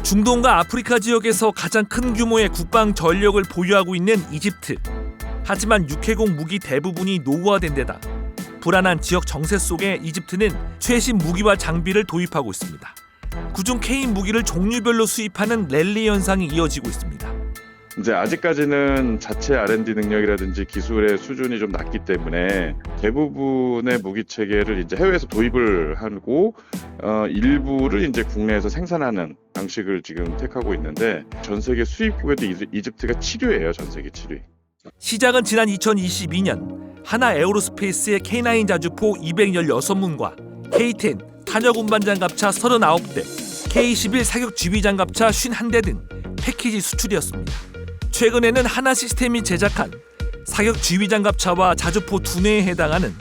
중동과 아프리카 지역에서 가장 큰 규모의 국방 전력을 보유하고 있는 이집트. 하지만 육해공 무기 대부분이 노후화된 데다 불안한 지역 정세 속에 이집트는 최신 무기와 장비를 도입하고 있습니다. 그중 K 무기를 종류별로 수입하는 랠리 현상이 이어지고 있습니다. 이제 아직까지는 자체 R&D 능력이라든지 기술의 수준이 좀 낮기 때문에 대부분의 무기 체계를 이제 해외에서 도입을 하고 일부를 이제 국내에서 생산하는 방식을 지금 택하고 있는데 전 세계 수입국에도 이집트가 7위예요. 전 세계 7위. 시작은 지난 2022년 하나 에어로스페이스의 K9 자주포 216문과 K10 탄약 운반 장갑차 39대, K11 사격 지휘 장갑차 51대 등 패키지 수출이었습니다. 최근에는 하나 시스템이 제작한 사격 지휘 장갑차와 자주포 2대에 해당하는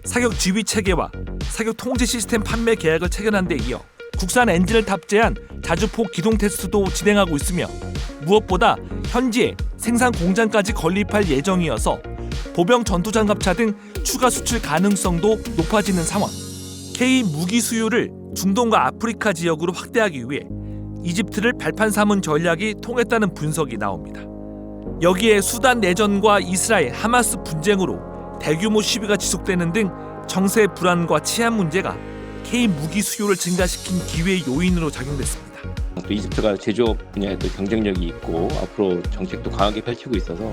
사격 지휘 체계와 사격 통제 시스템 판매 계약을 체결한 데 이어 국산 엔진을 탑재한 자주포 기동 테스트도 진행하고 있으며 무엇보다 현지에 생산 공장까지 건립할 예정이어서 보병 전투 장갑차 등 추가 수출 가능성도 높아지는 상황. K 무기 수요를 중동과 아프리카 지역으로 확대하기 위해 이집트를 발판 삼은 전략이 통했다는 분석이 나옵니다. 여기에 수단 내전과 이스라엘 하마스 분쟁으로 대규모 시위가 지속되는 등 정세 불안과 치안 문제가 K 무기 수요를 증가시킨 기회 요인으로 작용됐습니다. 또 이집트가 제조업 분야에도 경쟁력이 있고 앞으로 정책도 강하게 펼치고 있어서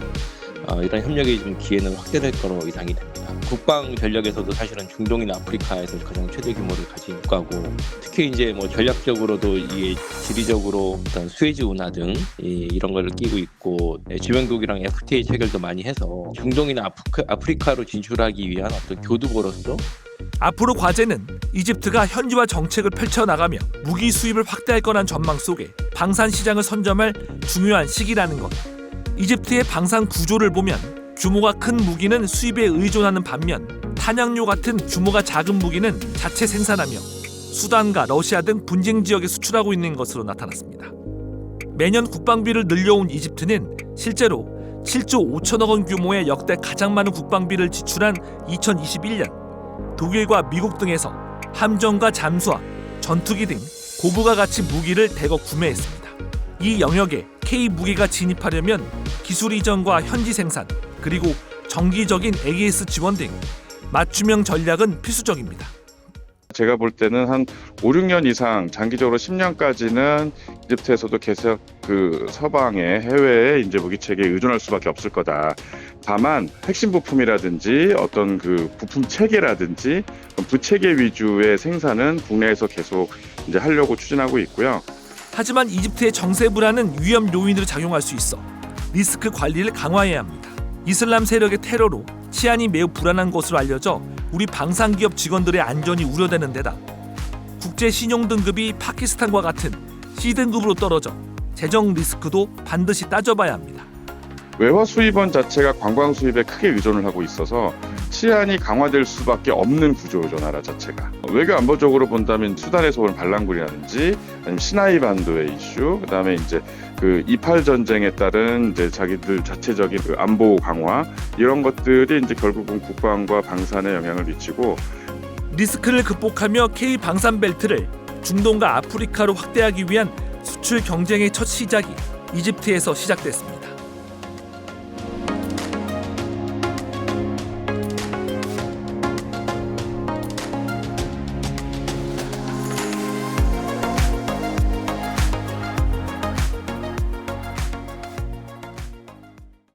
이런 협력의 좀 기회는 확대될 거로 예상이 됩니다. 국방 전력에서도 사실은 중동이나 아프리카에서 가장 최대 규모를 가진 국가고 특히 이제 뭐 전략적으로도 이게 지리적으로 어떤 수에즈 운하 등 이런 걸 끼고 있고 주변국이랑 FTA 체결도 많이 해서 중동이나 아프리카로 진출하기 위한 어떤 교두보로서 앞으로 과제는 이집트가 현지화 정책을 펼쳐나가며 무기 수입을 확대할 거란 전망 속에 방산 시장을 선점할 중요한 시기라는 것. 이집트의 방산 구조를 보면 규모가 큰 무기는 수입에 의존하는 반면 탄약류 같은 규모가 작은 무기는 자체 생산하며 수단과 러시아 등 분쟁 지역에 수출하고 있는 것으로 나타났습니다. 매년 국방비를 늘려온 이집트는 실제로 7조 5천억 원 규모의 역대 가장 많은 국방비를 지출한 2021년 독일과 미국 등에서 함정과 잠수함, 전투기 등 고부가 가치 무기를 대거 구매했습니다. 이 영역에 K 무기가 진입하려면 기술 이전과 현지 생산, 그리고 정기적인 AS 지원 등 맞춤형 전략은 필수적입니다. 제가 볼 때는 한 5, 6년 이상 장기적으로 10년까지는 이집트에서도 계속 그 서방의 해외에 이제 무기 체계에 의존할 수밖에 없을 거다. 다만 핵심 부품이라든지 어떤 그 부품 체계라든지 부체계 위주의 생산은 국내에서 계속 이제 하려고 추진하고 있고요. 하지만 이집트의 정세 불안은 위험 요인으로 작용할 수 있어 리스크 관리를 강화해야 합니다. 이슬람 세력의 테러로 치안이 매우 불안한 것으로 알려져 우리 방산기업 직원들의 안전이 우려되는 데다 국제 신용 등급이 파키스탄과 같은 C등급으로 떨어져 재정 리스크도 반드시 따져봐야 합니다. 외화 수입원 자체가 관광 수입에 크게 의존을 하고 있어서 치안이 강화될 수밖에 없는 구조죠, 나라 자체가. 외교 안보적으로 본다면 수단에서 오는 반란군이라든지 아니면 시나이 반도의 이슈, 그다음에 이제 그 이팔 전쟁에 따른 이제 자기들 자체적인 그 안보 강화 이런 것들이 이제 결국은 국방과 방산에 영향을 미치고 리스크를 극복하며 K 방산 벨트를 중동과 아프리카로 확대하기 위한 수출 경쟁의 첫 시작이 이집트에서 시작됐습니다.